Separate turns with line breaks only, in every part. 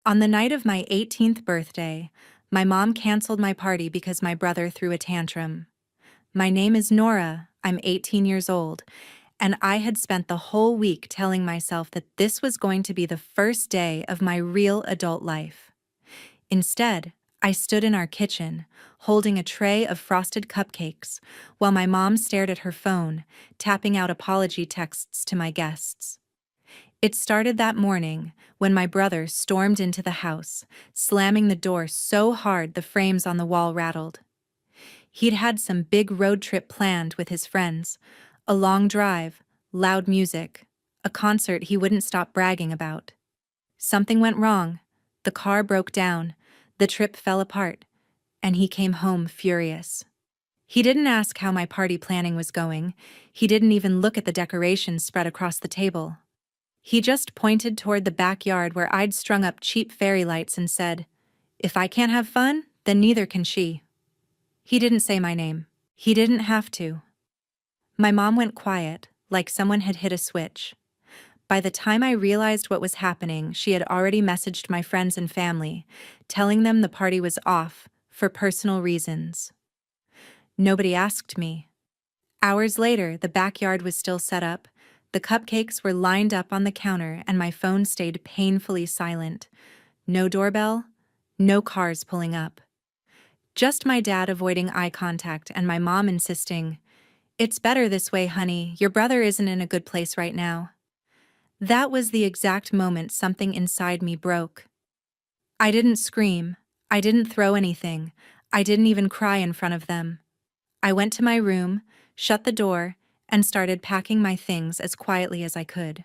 On the night of my 18th birthday, my mom canceled my party because my brother threw a tantrum. My name is Nora, I'm 18 years old, and I had spent the whole week telling myself that this was going to be the first day of my real adult life. Instead, I stood in our kitchen, holding a tray of frosted cupcakes, while my mom stared at her phone, tapping out apology texts to my guests. It started that morning when my brother stormed into the house, slamming the door so hard the frames on the wall rattled. He'd had some big road trip planned with his friends, a long drive, loud music, a concert he wouldn't stop bragging about. Something went wrong, the car broke down, the trip fell apart, and he came home furious. He didn't ask how my party planning was going, he didn't even look at the decorations spread across the table. He just pointed toward the backyard where I'd strung up cheap fairy lights and said, "If I can't have fun, then neither can she." He didn't say my name. He didn't have to. My mom went quiet, like someone had hit a switch. By the time I realized what was happening, she had already messaged my friends and family, telling them the party was off, for personal reasons. Nobody asked me. Hours later, the backyard was still set up, the cupcakes were lined up on the counter, and my phone stayed painfully silent. No doorbell, no cars pulling up. Just my dad avoiding eye contact and my mom insisting, "It's better this way, honey, your brother isn't in a good place right now." That was the exact moment something inside me broke. I didn't scream, I didn't throw anything, I didn't even cry in front of them. I went to my room, shut the door, and started packing my things as quietly as I could.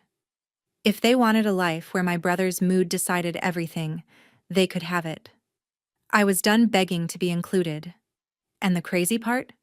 If they wanted a life where my brother's mood decided everything, they could have it. I was done begging to be included. And the crazy part?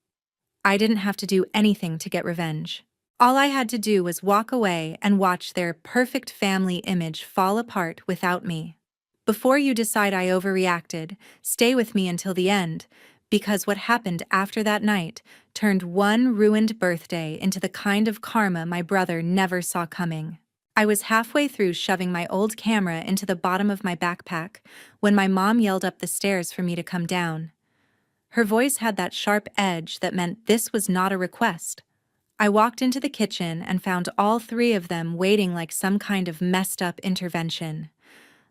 I didn't have to do anything to get revenge. All I had to do was walk away and watch their perfect family image fall apart without me. Before you decide I overreacted, stay with me until the end, because what happened after that night turned one ruined birthday into the kind of karma my brother never saw coming. I was halfway through shoving my old camera into the bottom of my backpack when my mom yelled up the stairs for me to come down. Her voice had that sharp edge that meant this was not a request. I walked into the kitchen and found all three of them waiting like some kind of messed up intervention.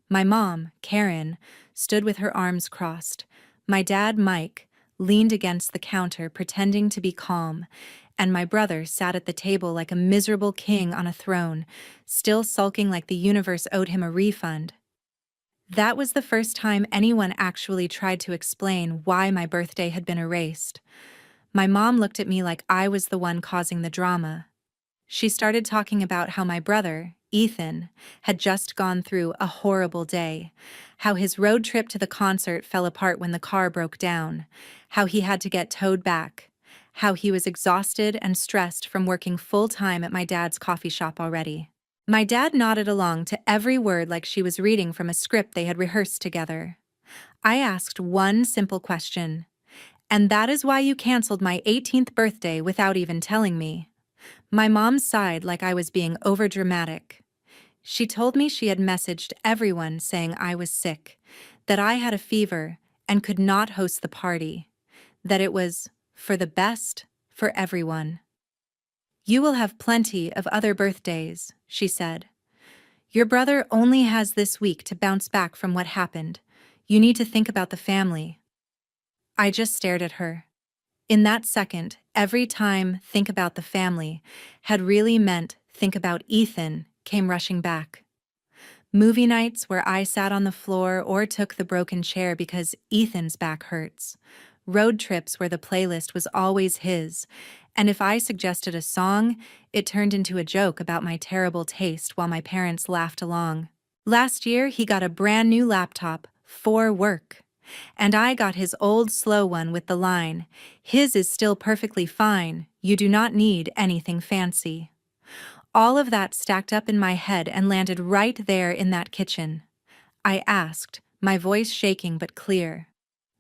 My mom, Karen, stood with her arms crossed. My dad, Mike, leaned against the counter pretending to be calm, and my brother sat at the table like a miserable king on a throne, still sulking like the universe owed him a refund. That was the first time anyone actually tried to explain why my birthday had been erased. My mom looked at me like I was the one causing the drama. She started talking about how my brother, Ethan, had just gone through a horrible day, how his road trip to the concert fell apart when the car broke down, how he had to get towed back, how he was exhausted and stressed from working full-time at my dad's coffee shop already. My dad nodded along to every word like she was reading from a script they had rehearsed together. I asked one simple question, "And that is why you canceled my 18th birthday without even telling me?" My mom sighed like I was being overdramatic. She told me she had messaged everyone saying I was sick, that I had a fever and could not host the party, that it was for the best for everyone. "You will have plenty of other birthdays," she said. "Your brother only has this week to bounce back from what happened. You need to think about the family." I just stared at her. In that second, every time "think about the family" had really meant "think about Ethan" came rushing back. Movie nights where I sat on the floor or took the broken chair because Ethan's back hurts. Road trips where the playlist was always his, and if I suggested a song, it turned into a joke about my terrible taste while my parents laughed along. Last year, he got a brand new laptop for work. And I got his old slow one with the line, "His is still perfectly fine, you do not need anything fancy." All of that stacked up in my head and landed right there in that kitchen. I asked, my voice shaking but clear,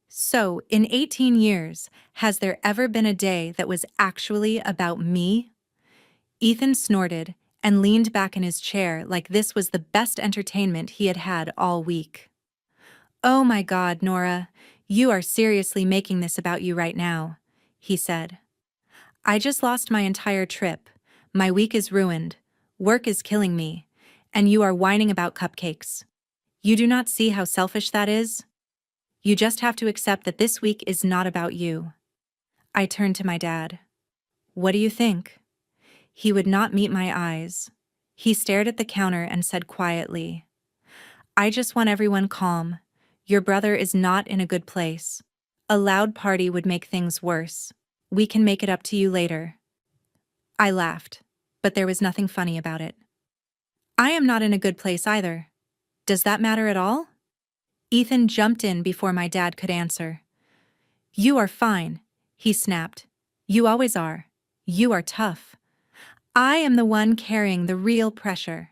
"So, in 18 years, has there ever been a day that was actually about me?" Ethan snorted and leaned back in his chair like this was the best entertainment he had had all week. Oh my God, Nora, you are seriously making this about you right now, he said. I just lost my entire trip. My week is ruined. Work is killing me. And you are whining about cupcakes. You do not see how selfish that is? You just have to accept that this week is not about you. I turned to my dad. What do you think? He would not meet my eyes. He stared at the counter and said quietly, I just want everyone calm. Your brother is not in a good place. A loud party would make things worse. We can make it up to you later. I laughed, but there was nothing funny about it. I am not in a good place either. Does that matter at all? Ethan jumped in before my dad could answer. You are fine, he snapped. You always are. You are tough. I am the one carrying the real pressure.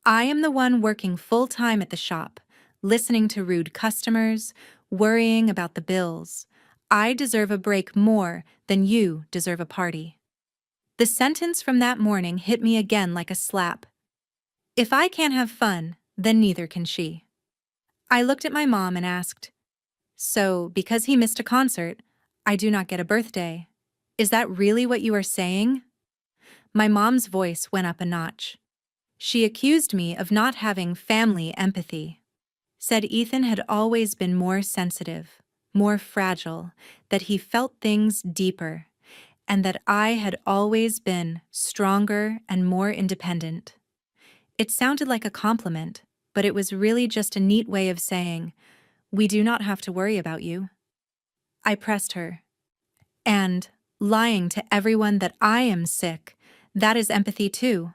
I am the one working full-time at the shop, listening to rude customers, worrying about the bills. I deserve a break more than you deserve a party. The sentence from that morning hit me again like a slap. If I can't have fun, then neither can she. I looked at my mom and asked, So, because he missed a concert, I do not get a birthday. Is that really what you are saying? My mom's voice went up a notch. She accused me of not having family empathy. Said Ethan had always been more sensitive, more fragile, that he felt things deeper, and that I had always been stronger and more independent. It sounded like a compliment, but it was really just a neat way of saying, we do not have to worry about you. I pressed her. And, lying to everyone that I am sick, that is empathy too.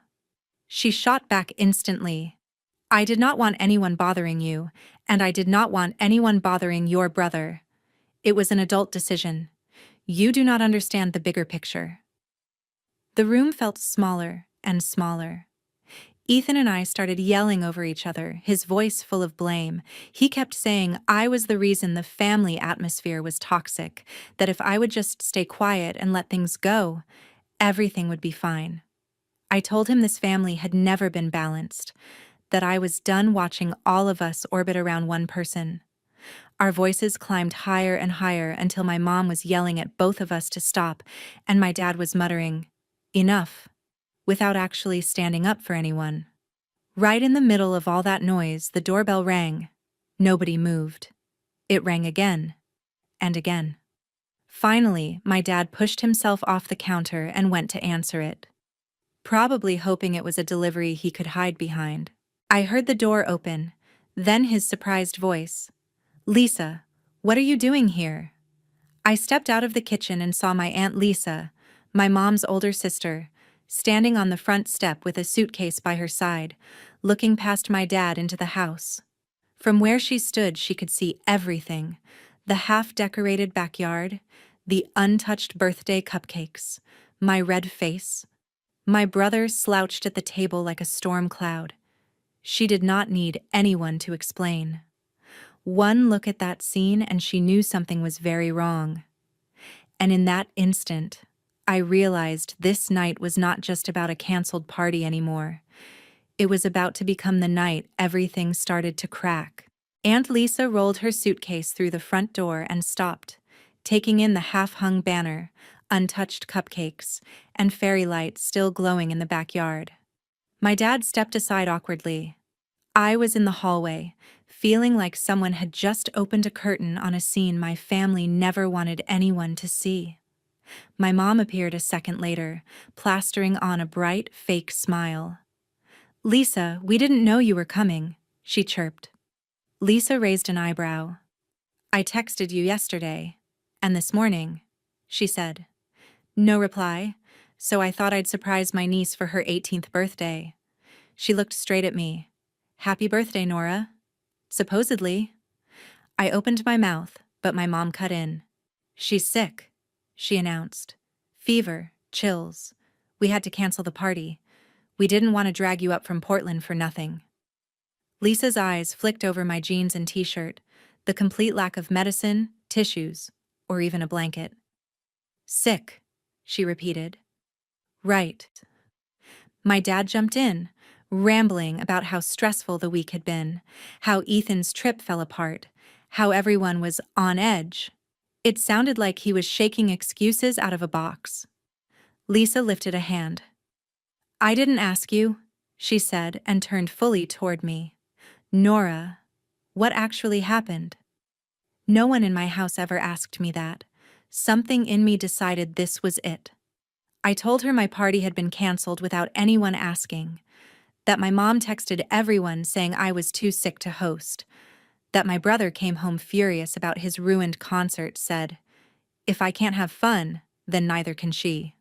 She shot back instantly. I did not want anyone bothering you, and I did not want anyone bothering your brother. It was an adult decision. You do not understand the bigger picture. The room felt smaller and smaller. Ethan and I started yelling over each other, his voice full of blame. He kept saying I was the reason the family atmosphere was toxic, that if I would just stay quiet and let things go, everything would be fine. I told him this family had never been balanced, that I was done watching all of us orbit around one person. Our voices climbed higher and higher until my mom was yelling at both of us to stop, and my dad was muttering, "Enough," without actually standing up for anyone. Right in the middle of all that noise, the doorbell rang. Nobody moved. It rang again, and again. Finally, my dad pushed himself off the counter and went to answer it, probably hoping it was a delivery he could hide behind. I heard the door open, then his surprised voice. Lisa, what are you doing here? I stepped out of the kitchen and saw my Aunt Lisa, my mom's older sister, standing on the front step with a suitcase by her side, looking past my dad into the house. From where she stood, she could see everything: the half-decorated backyard, the untouched birthday cupcakes, my red face. My brother slouched at the table like a storm cloud. She did not need anyone to explain. One look at that scene and she knew something was very wrong. And in that instant, I realized this night was not just about a canceled party anymore. It was about to become the night everything started to crack. Aunt Lisa rolled her suitcase through the front door and stopped, taking in the half-hung banner, untouched cupcakes, and fairy lights still glowing in the backyard. My dad stepped aside awkwardly. I was in the hallway, feeling like someone had just opened a curtain on a scene my family never wanted anyone to see. My mom appeared a second later, plastering on a bright, fake smile. Lisa, we didn't know you were coming, she chirped. Lisa raised an eyebrow. I texted you yesterday. And this morning, she said. No reply, so I thought I'd surprise my niece for her 18th birthday. She looked straight at me. Happy birthday, Nora. Supposedly. I opened my mouth, but my mom cut in. She's sick, she announced. Fever, chills. We had to cancel the party. We didn't want to drag you up from Portland for nothing. Lisa's eyes flicked over my jeans and t-shirt, the complete lack of medicine, tissues, or even a blanket. Sick, she repeated. Right. My dad jumped in, rambling about how stressful the week had been, how Ethan's trip fell apart, how everyone was on edge. It sounded like he was shaking excuses out of a box. Lisa lifted a hand. "I didn't ask you," she said and turned fully toward me. "Nora, what actually happened?" No one in my house ever asked me that. Something in me decided this was it. I told her my party had been canceled without anyone asking, that my mom texted everyone saying I was too sick to host, that my brother came home furious about his ruined concert, said, "If I can't have fun, then neither can she."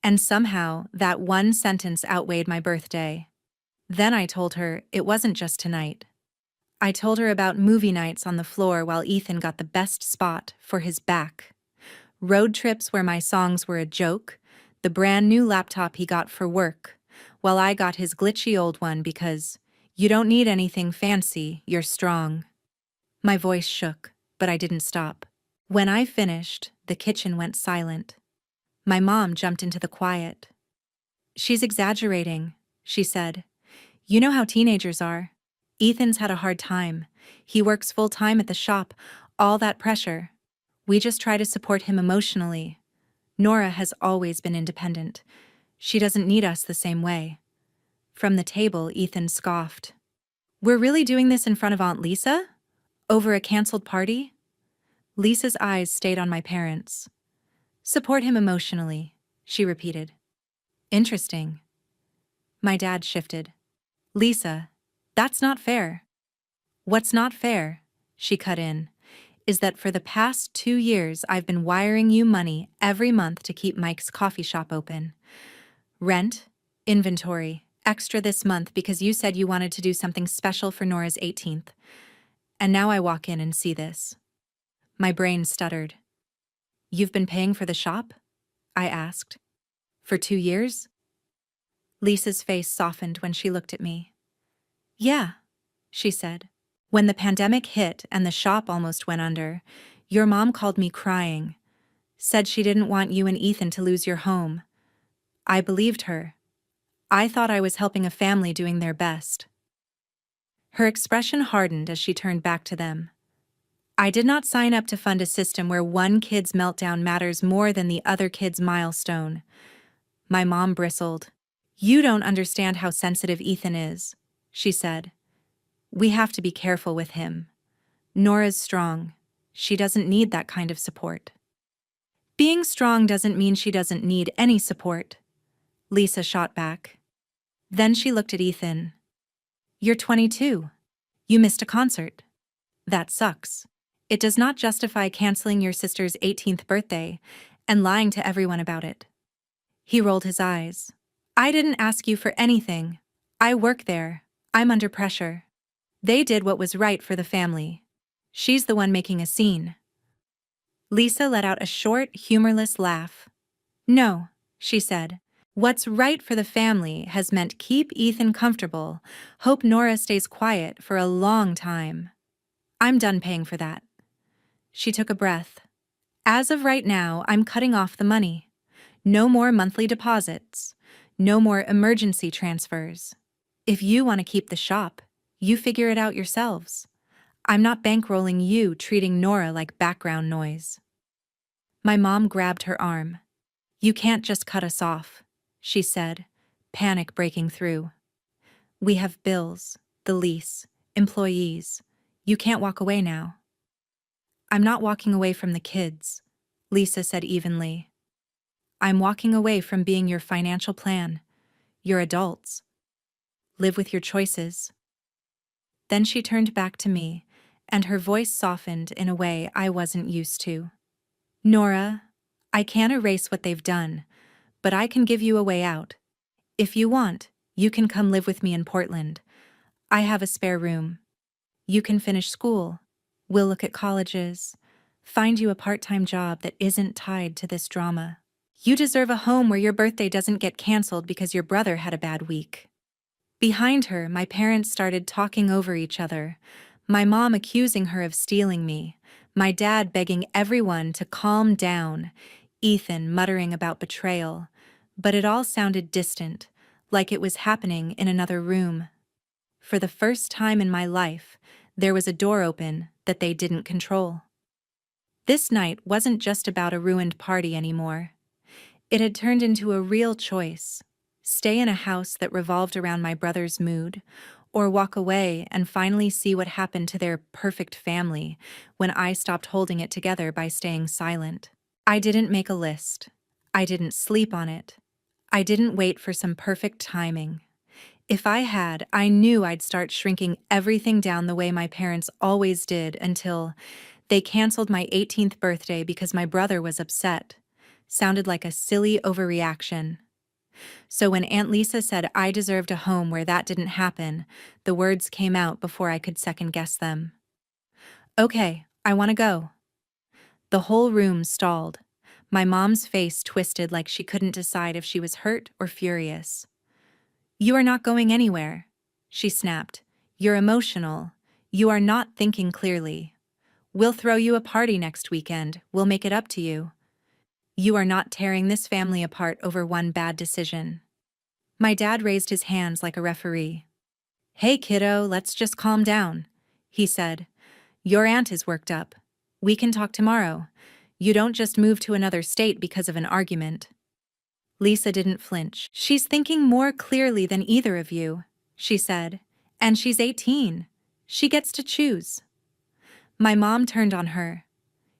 And somehow, that one sentence outweighed my birthday. Then I told her it wasn't just tonight. I told her about movie nights on the floor while Ethan got the best spot for his back, road trips where my songs were a joke, the brand new laptop he got for work, while I got his glitchy old one because you don't need anything fancy, you're strong. My voice shook, but I didn't stop. When I finished, the kitchen went silent. My mom jumped into the quiet. "She's exaggerating," she said. "You know how teenagers are. Ethan's had a hard time. He works full-time at the shop, all that pressure. We just try to support him emotionally. Nora has always been independent. She doesn't need us the same way." From the table, Ethan scoffed. "We're really doing this in front of Aunt Lisa? Over a canceled party?" Lisa's eyes stayed on my parents. "Support him emotionally," she repeated. "Interesting." My dad shifted. "Lisa, that's not fair." "What's not fair," she cut in, "is that for the past 2 years I've been wiring you money every month to keep Mike's coffee shop open. Rent, inventory, extra this month because you said you wanted to do something special for Nora's 18th. And now I walk in and see this." My brain stuttered. "You've been paying for the shop?" I asked. "For 2 years?" Lisa's face softened when she looked at me. "Yeah," she said. "When the pandemic hit and the shop almost went under, your mom called me crying, said she didn't want you and Ethan to lose your home. I believed her. I thought I was helping a family doing their best." Her expression hardened as she turned back to them. "I did not sign up to fund a system where one kid's meltdown matters more than the other kid's milestone." My mom bristled. "You don't understand how sensitive Ethan is," she said. "We have to be careful with him. Nora's strong. She doesn't need that kind of support." "Being strong doesn't mean she doesn't need any support," Lisa shot back. Then she looked at Ethan. "You're 22. You missed a concert. That sucks. It does not justify canceling your sister's 18th birthday and lying to everyone about it." He rolled his eyes. "I didn't ask you for anything. I work there. I'm under pressure. They did what was right for the family. She's the one making a scene." Lisa let out a short, humorless laugh. "No," she said. "What's right for the family has meant keep Ethan comfortable, hope Nora stays quiet for a long time. I'm done paying for that." She took a breath. "As of right now, I'm cutting off the money. No more monthly deposits. No more emergency transfers. If you want to keep the shop, you figure it out yourselves. I'm not bankrolling you treating Nora like background noise." My mom grabbed her arm. "You can't just cut us off," she said, panic breaking through. "We have bills, the lease, employees. You can't walk away now." "I'm not walking away from the kids," Lisa said evenly. "I'm walking away from being your financial plan. You're adults. Live with your choices." Then she turned back to me, and her voice softened in a way I wasn't used to. "Nora, I can't erase what they've done, but I can give you a way out. If you want, you can come live with me in Portland. I have a spare room. You can finish school. We'll look at colleges. Find you a part-time job that isn't tied to this drama. You deserve a home where your birthday doesn't get canceled because your brother had a bad week." Behind her, my parents started talking over each other, my mom accusing her of stealing me, my dad begging everyone to calm down, Ethan muttering about betrayal, but it all sounded distant, like it was happening in another room. For the first time in my life, There was a door open that they didn't control. This night wasn't just about a ruined party anymore. It had turned into a real choice: stay in a house that revolved around my brother's mood, or walk away and finally see what happened to their perfect family when I stopped holding it together by staying silent. I didn't make a list. I didn't sleep on it. I didn't wait for some perfect timing. If I had, I knew I'd start shrinking everything down the way my parents always did until they canceled my 18th birthday because my brother was upset. Sounded like a silly overreaction. So when Aunt Lisa said I deserved a home where that didn't happen, the words came out before I could second guess them. Okay, I want to go. The whole room stalled. My mom's face twisted like she couldn't decide if she was hurt or furious. You are not going anywhere, she snapped. You're emotional. You are not thinking clearly. We'll throw you a party next weekend. We'll make it up to you. You are not tearing this family apart over one bad decision. My dad raised his hands like a referee. Hey kiddo, let's just calm down, he said. Your aunt is worked up. We can talk tomorrow. You don't just move to another state because of an argument. Lisa didn't flinch. She's thinking more clearly than either of you, she said. And she's 18. She gets to choose. My mom turned on her.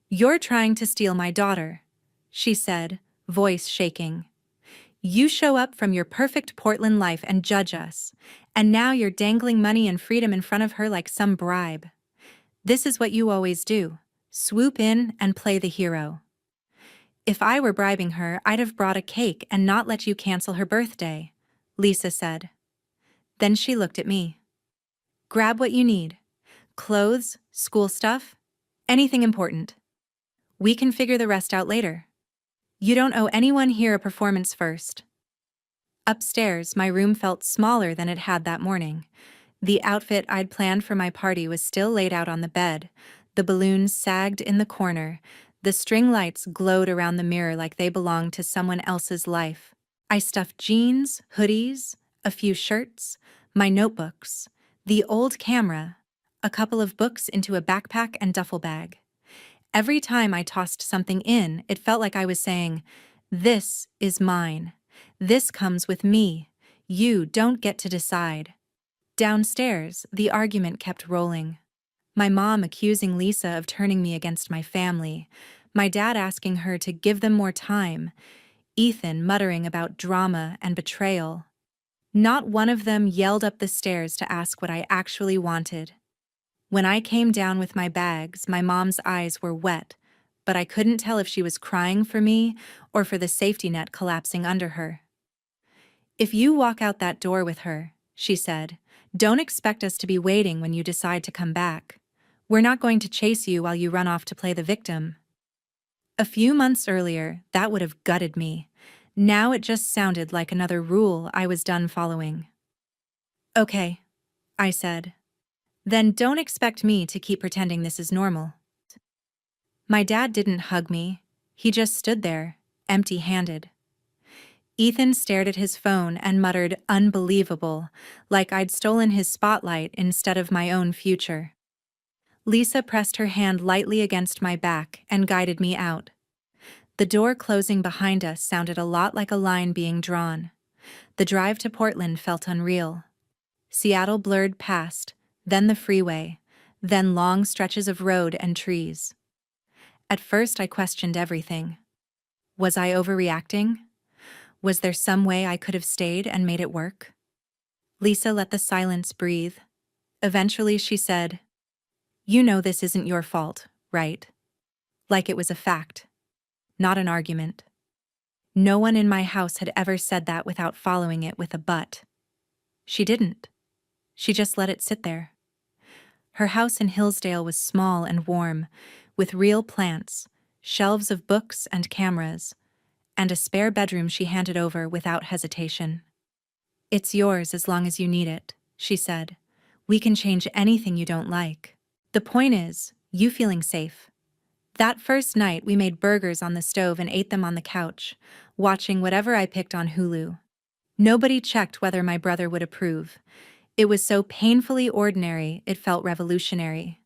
You're trying to steal my daughter, she said, voice shaking. You show up from your perfect Portland life and judge us, and now you're dangling money and freedom in front of her like some bribe. This is what you always do: swoop in and play the hero. If I were bribing her, I'd have brought a cake and not let you cancel her birthday, Lisa said. Then she looked at me. Grab what you need. Clothes, school stuff, anything important. We can figure the rest out later. You don't owe anyone here a performance first. Upstairs, my room felt smaller than it had that morning. The outfit I'd planned for my party was still laid out on the bed. The balloons sagged in the corner. The string lights glowed around the mirror like they belonged to someone else's life. I stuffed jeans, hoodies, a few shirts, my notebooks, the old camera, a couple of books into a backpack and duffel bag. Every time I tossed something in, it felt like I was saying, "This is mine. This comes with me. You don't get to decide." Downstairs, the argument kept rolling. My mom accusing Lisa of turning me against my family, my dad asking her to give them more time, Ethan muttering about drama and betrayal. Not one of them yelled up the stairs to ask what I actually wanted. When I came down with my bags, my mom's eyes were wet, but I couldn't tell if she was crying for me or for the safety net collapsing under her. If you walk out that door with her, she said, don't expect us to be waiting when you decide to come back. We're not going to chase you while you run off to play the victim. A few months earlier, that would have gutted me. Now it just sounded like another rule I was done following. Okay, I said. Then don't expect me to keep pretending this is normal. My dad didn't hug me. He just stood there, empty-handed. Ethan stared at his phone and muttered, "Unbelievable," like I'd stolen his spotlight instead of my own future. Lisa pressed her hand lightly against my back and guided me out. The door closing behind us sounded a lot like a line being drawn. The drive to Portland felt unreal. Seattle blurred past, then the freeway, then long stretches of road and trees. At first I questioned everything. Was I overreacting? Was there some way I could have stayed and made it work? Lisa let the silence breathe. Eventually she said, "You know this isn't your fault, right?" Like it was a fact, not an argument. No one in my house had ever said that without following it with a but. She didn't. She just let it sit there. Her house in Hillsdale was small and warm, with real plants, shelves of books and cameras, and a spare bedroom she handed over without hesitation. "It's yours as long as you need it," she said. "We can change anything you don't like. The point is, you feeling safe." That first night we made burgers on the stove and ate them on the couch, watching whatever I picked on Hulu. Nobody checked whether my brother would approve. It was so painfully ordinary, it felt revolutionary.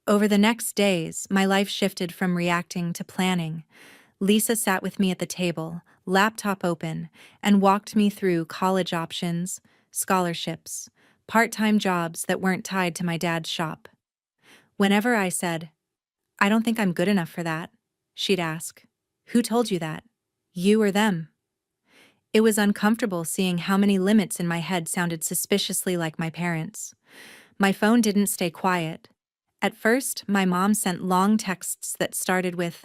Over the next days, my life shifted from reacting to planning. Lisa sat with me at the table, laptop open, and walked me through college options, scholarships, part-time jobs that weren't tied to my dad's shop. Whenever I said, "I don't think I'm good enough for that," she'd ask, "Who told you that? You or them?" It was uncomfortable seeing how many limits in my head sounded suspiciously like my parents'. My phone didn't stay quiet. At first, my mom sent long texts that started with,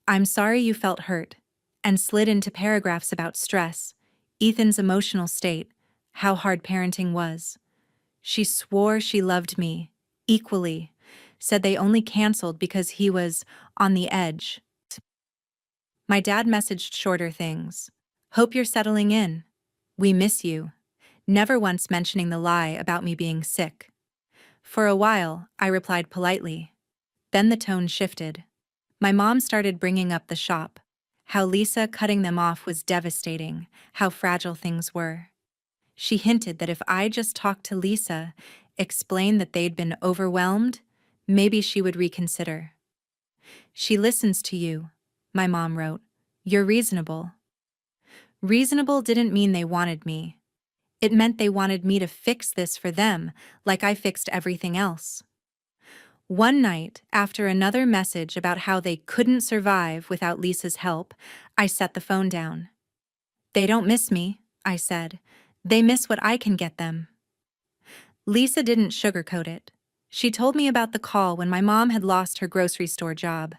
"I'm sorry you felt hurt," and slid into paragraphs about stress, Ethan's emotional state, how hard parenting was. She swore she loved me, equally, said they only canceled because he was on the edge. My dad messaged shorter things. "Hope you're settling in. We miss you," never once mentioning the lie about me being sick. For a while, I replied politely. Then the tone shifted. My mom started bringing up the shop, how Lisa cutting them off was devastating, how fragile things were. She hinted that if I just talked to Lisa, explained that they'd been overwhelmed, maybe she would reconsider. "She listens to you," my mom wrote. "You're reasonable." Reasonable didn't mean they wanted me. It meant they wanted me to fix this for them, like I fixed everything else. One night, after another message about how they couldn't survive without Lisa's help, I set the phone down. "They don't miss me," I said. "They miss what I can get them." Lisa didn't sugarcoat it. She told me about the call when my mom had lost her grocery store job,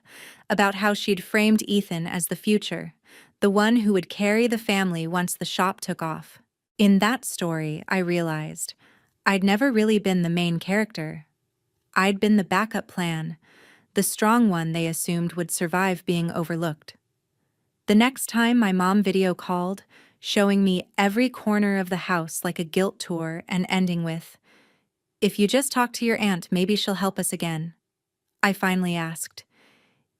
about how she'd framed Ethan as the future, the one who would carry the family once the shop took off. In that story, I realized I'd never really been the main character. I'd been the backup plan, the strong one they assumed would survive being overlooked. The next time my mom video called, showing me every corner of the house like a guilt tour and ending with, "If you just talk to your aunt, maybe she'll help us again," I finally asked,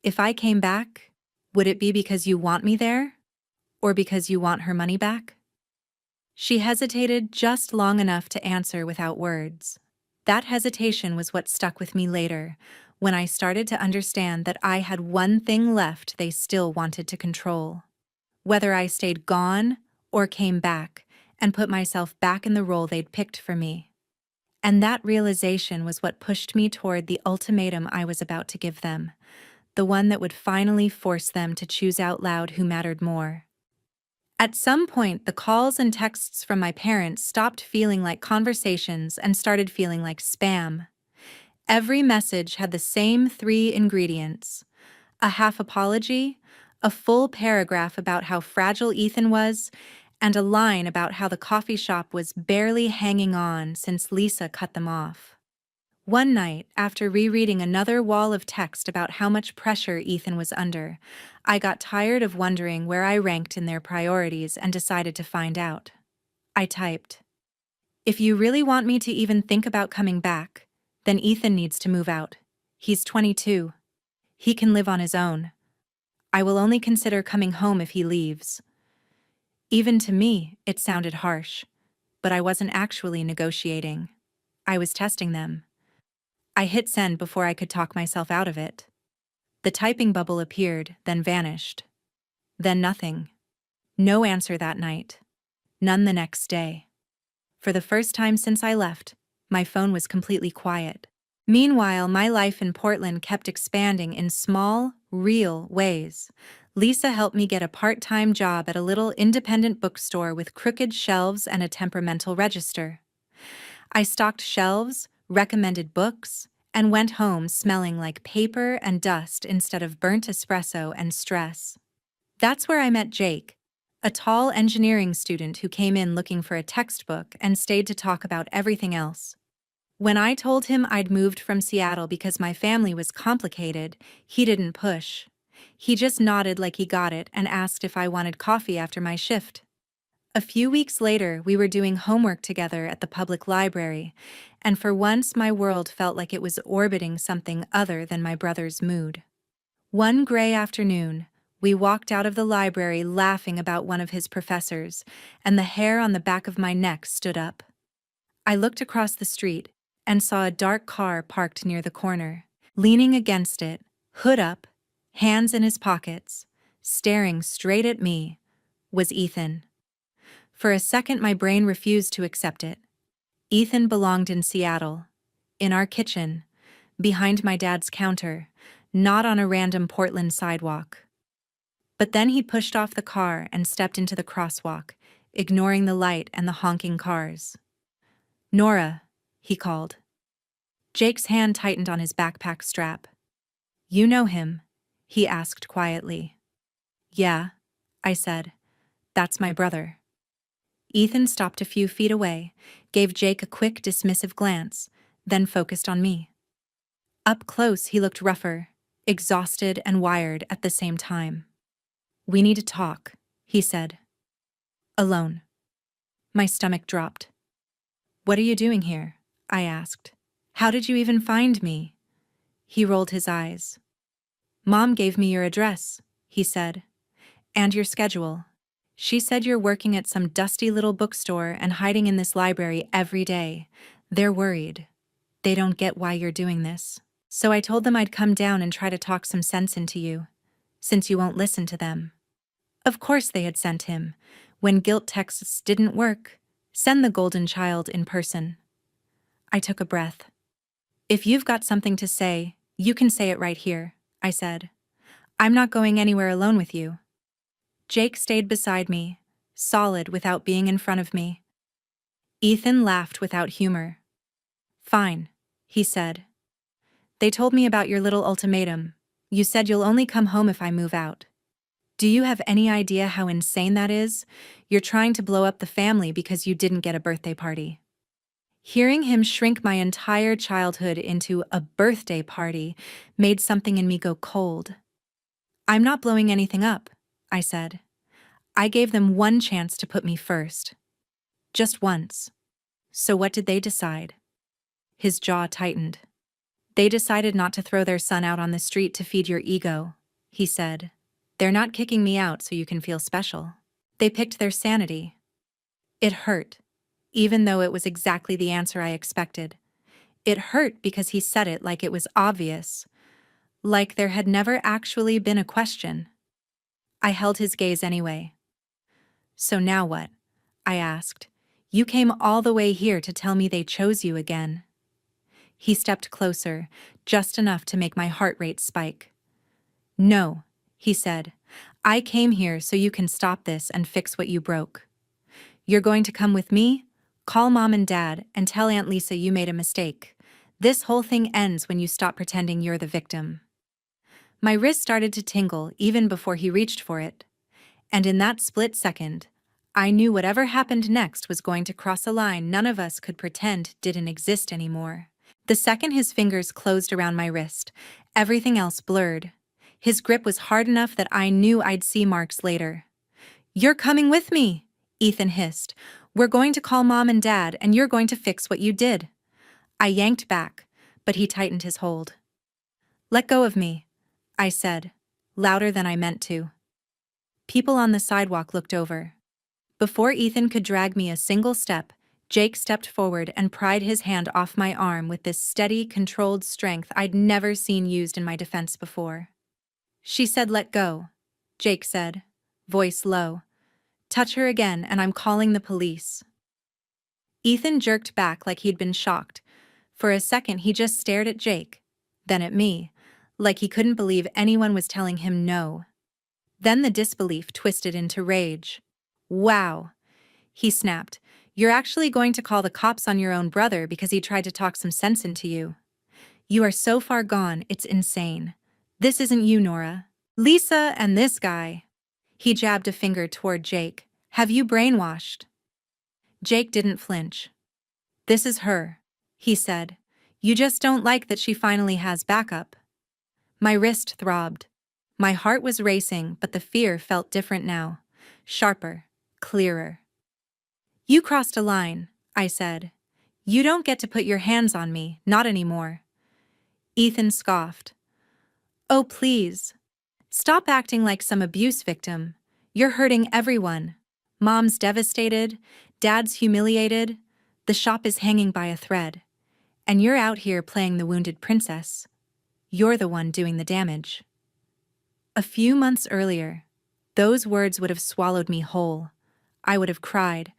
"If I came back, would it be because you want me there? Or because you want her money back?" She hesitated just long enough to answer without words. That hesitation was what stuck with me later, when I started to understand that I had one thing left they still wanted to control. Whether I stayed gone or came back and put myself back in the role they'd picked for me. And that realization was what pushed me toward the ultimatum I was about to give them, the one that would finally force them to choose out loud who mattered more. At some point, the calls and texts from my parents stopped feeling like conversations and started feeling like spam. Every message had the same three ingredients: a half apology, a full paragraph about how fragile Ethan was, and a line about how the coffee shop was barely hanging on since Lisa cut them off. One night, after rereading another wall of text about how much pressure Ethan was under, I got tired of wondering where I ranked in their priorities and decided to find out. I typed, "If you really want me to even think about coming back, then Ethan needs to move out. He's 22. He can live on his own. I will only consider coming home if he leaves." Even to me, it sounded harsh, but I wasn't actually negotiating. I was testing them. I hit send before I could talk myself out of it. The typing bubble appeared, then vanished. Then nothing. No answer that night. None the next day. For the first time since I left, my phone was completely quiet. Meanwhile, my life in Portland kept expanding in small, real ways. Lisa helped me get a part-time job at a little independent bookstore with crooked shelves and a temperamental register. I stocked shelves, recommended books, and went home smelling like paper and dust instead of burnt espresso and stress. That's where I met Jake, a tall engineering student who came in looking for a textbook and stayed to talk about everything else. When I told him I'd moved from Seattle because my family was complicated, he didn't push. He just nodded like he got it and asked if I wanted coffee after my shift. A few weeks later, we were doing homework together at the public library, and for once my world felt like it was orbiting something other than my brother's mood. One gray afternoon, we walked out of the library laughing about one of his professors, and the hair on the back of my neck stood up. I looked across the street and saw a dark car parked near the corner. Leaning against it, hood up, hands in his pockets, staring straight at me, was Ethan. For a second, my brain refused to accept it. Ethan belonged in Seattle, in our kitchen, behind my dad's counter, not on a random Portland sidewalk. But then he pushed off the car and stepped into the crosswalk, ignoring the light and the honking cars. "Nora," he called. Jake's hand tightened on his backpack strap. "You know him?" he asked quietly. "Yeah," I said. "That's my brother." Ethan stopped a few feet away, gave Jake a quick, dismissive glance, then focused on me. Up close, he looked rougher, exhausted and wired at the same time. "We need to talk," he said. "Alone." My stomach dropped. "What are you doing here?" I asked. "How did you even find me?" He rolled his eyes. "Mom gave me your address," he said. "And your schedule. She said you're working at some dusty little bookstore and hiding in this library every day. They're worried. They don't get why you're doing this. So I told them I'd come down and try to talk some sense into you, since you won't listen to them." Of course they had sent him. When guilt texts didn't work, send the golden child in person. I took a breath. "If you've got something to say, you can say it right here," I said. "I'm not going anywhere alone with you." Jake stayed beside me, solid without being in front of me. Ethan laughed without humor. "Fine," he said. "They told me about your little ultimatum. You said you'll only come home if I move out. Do you have any idea how insane that is? You're trying to blow up the family because you didn't get a birthday party." Hearing him shrink my entire childhood into a birthday party made something in me go cold. "I'm not blowing anything up," I said. "I gave them one chance to put me first. Just once." "So what did they decide?" His jaw tightened. "They decided not to throw their son out on the street to feed your ego," he said. "They're not kicking me out so you can feel special. They picked their sanity." It hurt, even though it was exactly the answer I expected. It hurt because he said it like it was obvious, like there had never actually been a question. I held his gaze anyway. "So now what?" I asked. "You came all the way here to tell me they chose you again." He stepped closer, just enough to make my heart rate spike. "No," he said. "I came here so you can stop this and fix what you broke. You're going to come with me, call Mom and Dad, and tell Aunt Lisa you made a mistake. This whole thing ends when you stop pretending you're the victim." My wrist started to tingle even before he reached for it. And in that split second, I knew whatever happened next was going to cross a line none of us could pretend didn't exist anymore. The second his fingers closed around my wrist, everything else blurred. His grip was hard enough that I knew I'd see marks later. "You're coming with me," Ethan hissed. "We're going to call Mom and Dad, and you're going to fix what you did." I yanked back, but he tightened his hold. "Let go of me," I said, louder than I meant to. People on the sidewalk looked over. Before Ethan could drag me a single step, Jake stepped forward and pried his hand off my arm with this steady, controlled strength I'd never seen used in my defense before. "She said let go," Jake said, voice low. "Touch her again and I'm calling the police." Ethan jerked back like he'd been shocked. For a second he just stared at Jake, then at me, like he couldn't believe anyone was telling him no. Then the disbelief twisted into rage. "Wow," he snapped. "You're actually going to call the cops on your own brother because he tried to talk some sense into you. You are so far gone, it's insane. This isn't you, Nora. Lisa and this guy." He jabbed a finger toward Jake. "Have you brainwashed?" Jake didn't flinch. "This is her," he said. "You just don't like that she finally has backup." My wrist throbbed. My heart was racing, but the fear felt different now. Sharper, clearer. "You crossed a line," I said. "You don't get to put your hands on me, not anymore." Ethan scoffed. "Oh, please. Stop acting like some abuse victim. You're hurting everyone. Mom's devastated, Dad's humiliated. The shop is hanging by a thread, and you're out here playing the wounded princess. You're the one doing the damage." A few months earlier, those words would have swallowed me whole. I would have cried,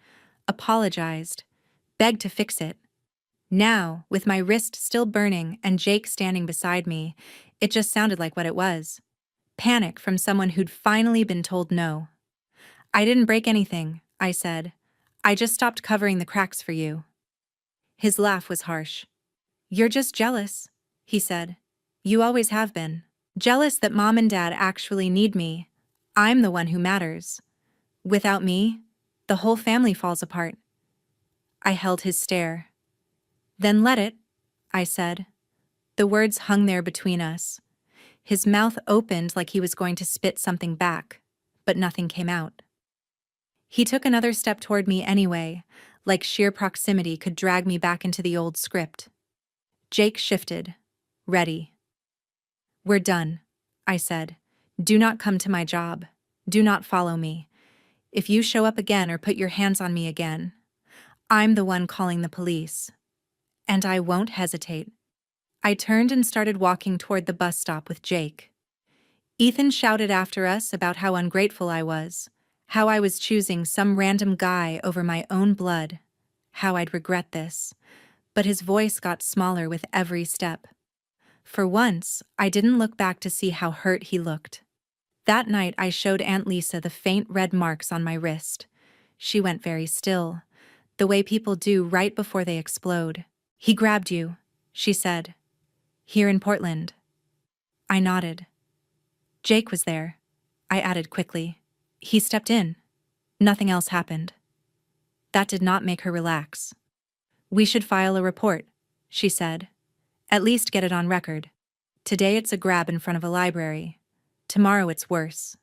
apologized, begged to fix it. Now, with my wrist still burning and Jake standing beside me, it just sounded like what it was. Panic from someone who'd finally been told no. "I didn't break anything," I said. "I just stopped covering the cracks for you." His laugh was harsh. "You're just jealous," he said. "You always have been. Jealous that Mom and Dad actually need me. I'm the one who matters. Without me, the whole family falls apart." I held his stare. "Then let it," I said. The words hung there between us. His mouth opened like he was going to spit something back, but nothing came out. He took another step toward me anyway, like sheer proximity could drag me back into the old script. Jake shifted. Ready. "We're done," I said. "Do not come to my job. Do not follow me. If you show up again or put your hands on me again, I'm the one calling the police. And I won't hesitate." I turned and started walking toward the bus stop with Jake. Ethan shouted after us about how ungrateful I was, how I was choosing some random guy over my own blood, how I'd regret this, but his voice got smaller with every step. For once, I didn't look back to see how hurt he looked. That night I showed Aunt Lisa the faint red marks on my wrist. She went very still, the way people do right before they explode. "He grabbed you," she said. "Here in Portland." I nodded. "Jake was there," I added quickly. "He stepped in. Nothing else happened." That did not make her relax. "We should file a report," she said. "At least get it on record. Today it's a grab in front of a library. Tomorrow it's worse.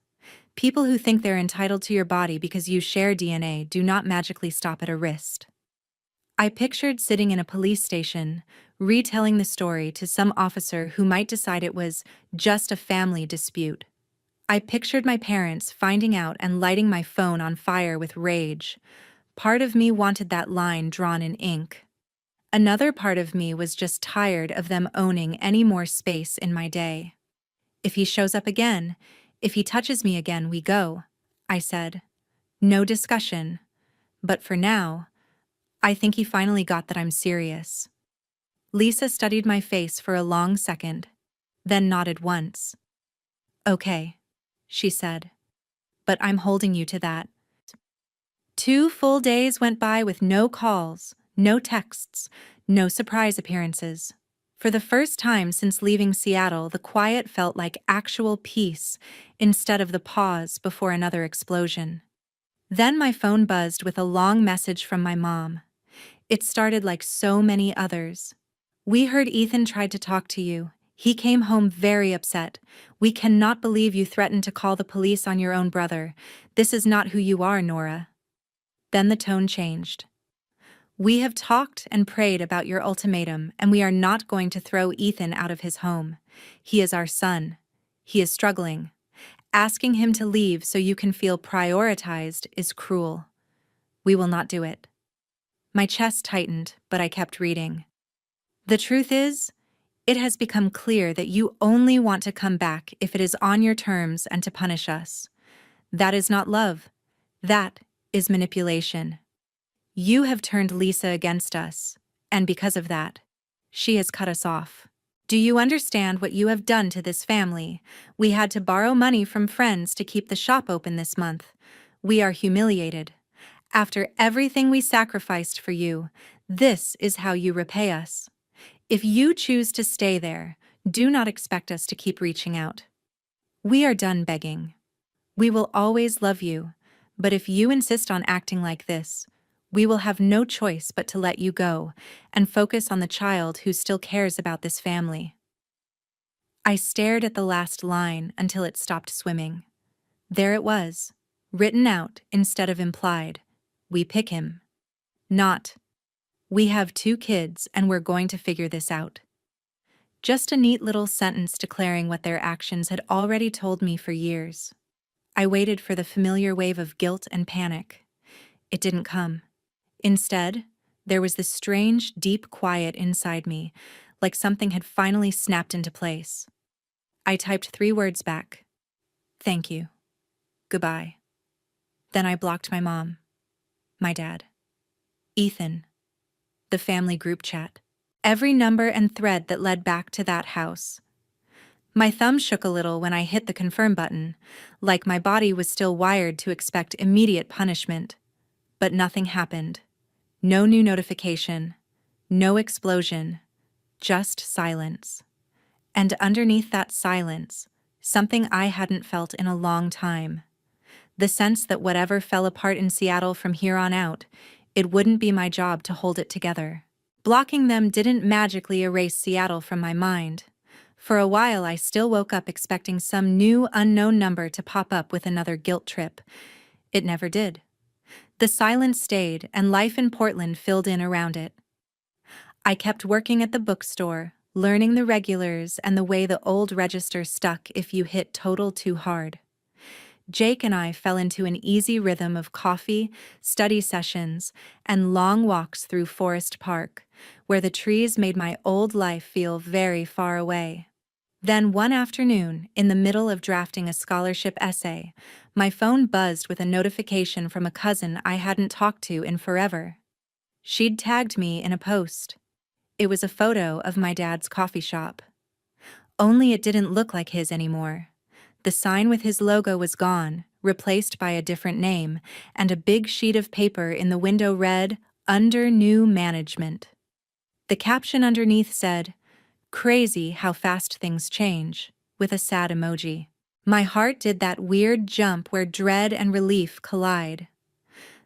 People who think they're entitled to your body because you share DNA do not magically stop at a wrist." I pictured sitting in a police station, retelling the story to some officer who might decide it was just a family dispute. I pictured my parents finding out and lighting my phone on fire with rage. Part of me wanted that line drawn in ink. Another part of me was just tired of them owning any more space in my day. "If he shows up again, if he touches me again, we go," I said. "No discussion. But for now, I think he finally got that I'm serious." Lisa studied my face for a long second, then nodded once. "Okay," she said. "But I'm holding you to that." 2 full days went by with no calls, no texts, no surprise appearances. For the first time since leaving Seattle, the quiet felt like actual peace instead of the pause before another explosion. Then my phone buzzed with a long message from my mom. It started like so many others. "We heard Ethan tried to talk to you. He came home very upset. We cannot believe you threatened to call the police on your own brother. This is not who you are, Nora." Then the tone changed. "We have talked and prayed about your ultimatum, and we are not going to throw Ethan out of his home. He is our son. He is struggling. Asking him to leave so you can feel prioritized is cruel. We will not do it." My chest tightened, but I kept reading. "The truth is, it has become clear that you only want to come back if it is on your terms and to punish us. That is not love. That is manipulation. You have turned Lisa against us, and because of that, she has cut us off. Do you understand what you have done to this family? We had to borrow money from friends to keep the shop open this month. We are humiliated. After everything we sacrificed for you, this is how you repay us. If you choose to stay there, do not expect us to keep reaching out. We are done begging. We will always love you, but if you insist on acting like this, we will have no choice but to let you go and focus on the child who still cares about this family." I stared at the last line until it stopped swimming. There it was, written out instead of implied. We pick him. Not, we have 2 kids and we're going to figure this out. Just a neat little sentence declaring what their actions had already told me for years. I waited for the familiar wave of guilt and panic. It didn't come. Instead, There was this strange, deep quiet inside me, like something had finally snapped into place. I typed 3 words back. Thank you. Goodbye. Then I blocked my mom, my dad, Ethan, the family group chat, every number and thread that led back to that house. My thumb shook a little when I hit the confirm button, like my body was still wired to expect immediate punishment. But nothing happened. No new notification, no explosion, just silence. And underneath that silence, something I hadn't felt in a long time. The sense that whatever fell apart in Seattle from here on out, it wouldn't be my job to hold it together. Blocking them didn't magically erase Seattle from my mind. For a while I still woke up expecting some new unknown number to pop up with another guilt trip. It never did. The silence stayed, and life in Portland filled in around it. I kept working at the bookstore, learning the regulars and the way the old register stuck if you hit total too hard. Jake and I fell into an easy rhythm of coffee, study sessions, and long walks through Forest Park, where the trees made my old life feel very far away. Then one afternoon, in the middle of drafting a scholarship essay, my phone buzzed with a notification from a cousin I hadn't talked to in forever. She'd tagged me in a post. It was a photo of my dad's coffee shop. Only it didn't look like his anymore. The sign with his logo was gone, replaced by a different name, and a big sheet of paper in the window read, "Under New Management." The caption underneath said, "Crazy how fast things change," with a sad emoji. My heart did that weird jump where dread and relief collide.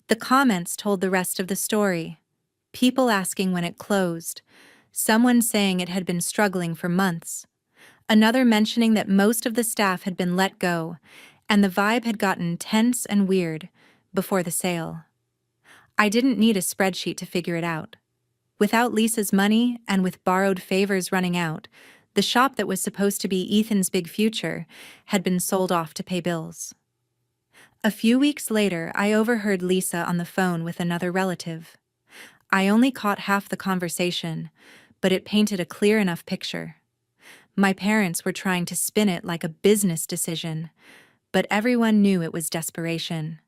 The comments told the rest of the story. People asking when it closed, someone saying it had been struggling for months, another mentioning that most of the staff had been let go, and the vibe had gotten tense and weird before the sale. I didn't need a spreadsheet to figure it out. Without Lisa's money and with borrowed favors running out, the shop that was supposed to be Ethan's big future had been sold off to pay bills. A few weeks later, I overheard Lisa on the phone with another relative. I only caught half the conversation, but it painted a clear enough picture. My parents were trying to spin it like a business decision, but everyone knew it was desperation.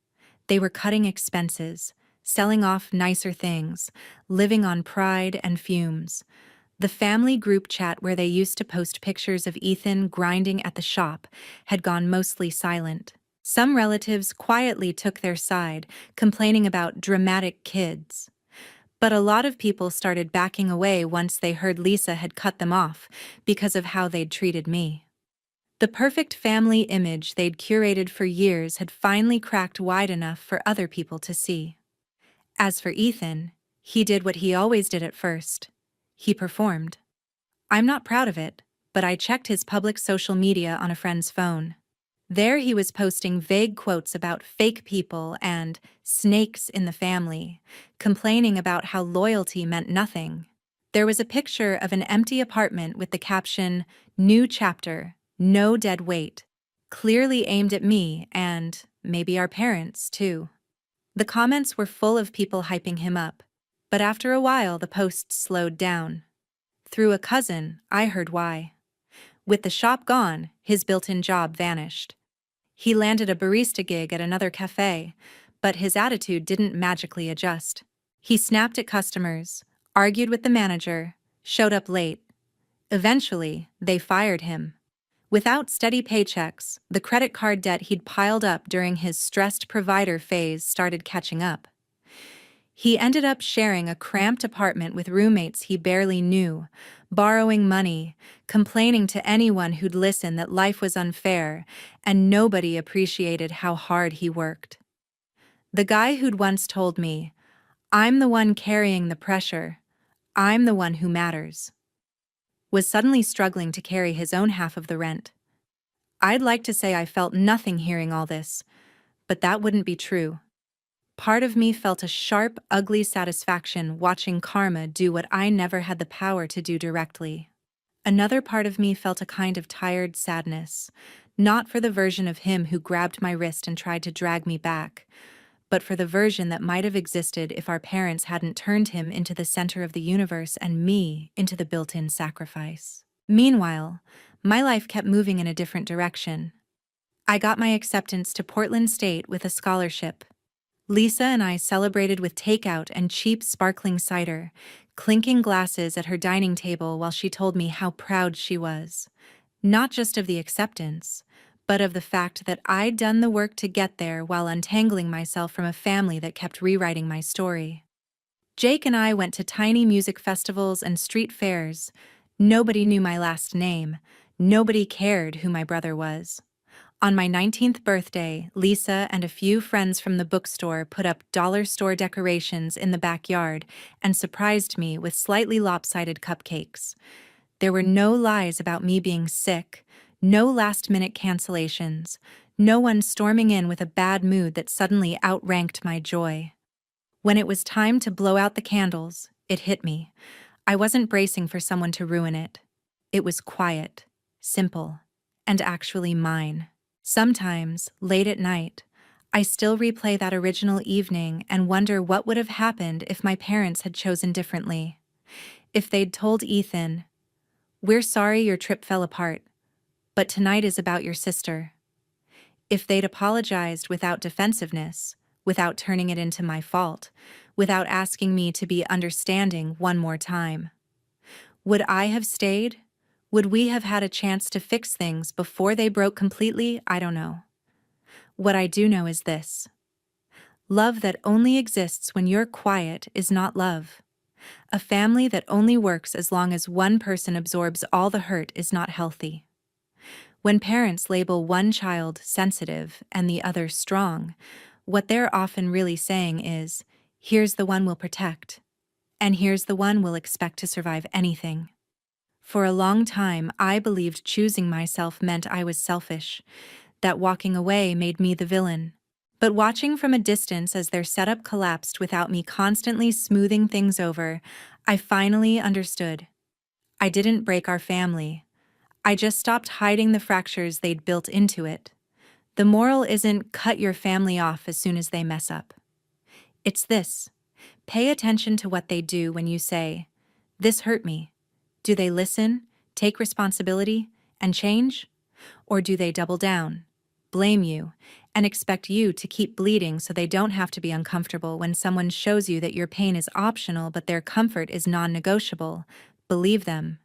They were cutting expenses, selling off nicer things, living on pride and fumes. The family group chat where they used to post pictures of Ethan grinding at the shop had gone mostly silent. Some relatives quietly took their side, complaining about dramatic kids. But a lot of people started backing away once they heard Lisa had cut them off because of how they'd treated me. The perfect family image they'd curated for years had finally cracked wide enough for other people to see. As for Ethan, he did what he always did at first. He performed. I'm not proud of it, but I checked his public social media on a friend's phone. There he was posting vague quotes about fake people and snakes in the family, complaining about how loyalty meant nothing. There was a picture of an empty apartment with the caption, "New chapter, no dead weight," clearly aimed at me and maybe our parents, too. The comments were full of people hyping him up, but after a while the posts slowed down. Through a cousin, I heard why. With the shop gone, his built-in job vanished. He landed a barista gig at another cafe, but his attitude didn't magically adjust. He snapped at customers, argued with the manager, showed up late. Eventually, they fired him. Without steady paychecks, the credit card debt he'd piled up during his stressed provider phase started catching up. He ended up sharing a cramped apartment with roommates he barely knew, borrowing money, complaining to anyone who'd listen that life was unfair, and nobody appreciated how hard he worked. The guy who'd once told me, "I'm the one carrying the pressure, I'm the one who matters," was suddenly struggling to carry his own half of the rent. I'd like to say I felt nothing hearing all this, but that wouldn't be true. Part of me felt a sharp, ugly satisfaction watching karma do what I never had the power to do directly. Another part of me felt a kind of tired sadness, not for the version of him who grabbed my wrist and tried to drag me back, but for the version that might have existed if our parents hadn't turned him into the center of the universe and me into the built-in sacrifice. Meanwhile, my life kept moving in a different direction. I got my acceptance to Portland State with a scholarship. Lisa and I celebrated with takeout and cheap sparkling cider, clinking glasses at her dining table while she told me how proud she was. Not just of the acceptance, but of the fact that I'd done the work to get there while untangling myself from a family that kept rewriting my story. Jake and I went to tiny music festivals and street fairs. Nobody knew my last name. Nobody cared who my brother was. On my 19th birthday, Lisa and a few friends from the bookstore put up dollar store decorations in the backyard and surprised me with slightly lopsided cupcakes. There were no lies about me being sick, no last-minute cancellations, no one storming in with a bad mood that suddenly outranked my joy. When it was time to blow out the candles, it hit me. I wasn't bracing for someone to ruin it. It was quiet, simple, and actually mine. Sometimes, late at night, I still replay that original evening and wonder what would have happened if my parents had chosen differently. If they'd told Ethan, "We're sorry your trip fell apart, but tonight is about your sister." If they'd apologized without defensiveness, without turning it into my fault, without asking me to be understanding one more time. Would I have stayed? Would we have had a chance to fix things before they broke completely? I don't know. What I do know is this. Love that only exists when you're quiet is not love. A family that only works as long as one person absorbs all the hurt is not healthy. When parents label one child sensitive and the other strong, what they're often really saying is, here's the one we'll protect, and here's the one we'll expect to survive anything. For a long time, I believed choosing myself meant I was selfish, that walking away made me the villain. But watching from a distance as their setup collapsed without me constantly smoothing things over, I finally understood. I didn't break our family. I just stopped hiding the fractures they'd built into it. The moral isn't cut your family off as soon as they mess up. It's this. Pay attention to what they do when you say, "This hurt me." Do they listen, take responsibility, and change? Or do they double down, blame you, and expect you to keep bleeding so they don't have to be uncomfortable when someone shows you that your pain is optional but their comfort is non-negotiable? Believe them.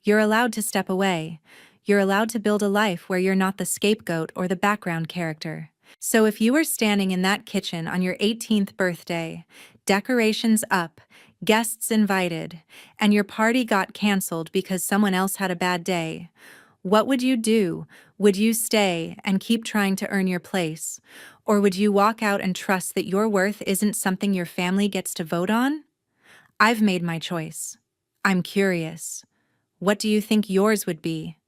You're allowed to step away. You're allowed to build a life where you're not the scapegoat or the background character. So if you were standing in that kitchen on your 18th birthday, decorations up, guests invited, and your party got canceled because someone else had a bad day, what would you do? Would you stay and keep trying to earn your place? Or would you walk out and trust that your worth isn't something your family gets to vote on? I've made my choice. I'm curious. What do you think yours would be?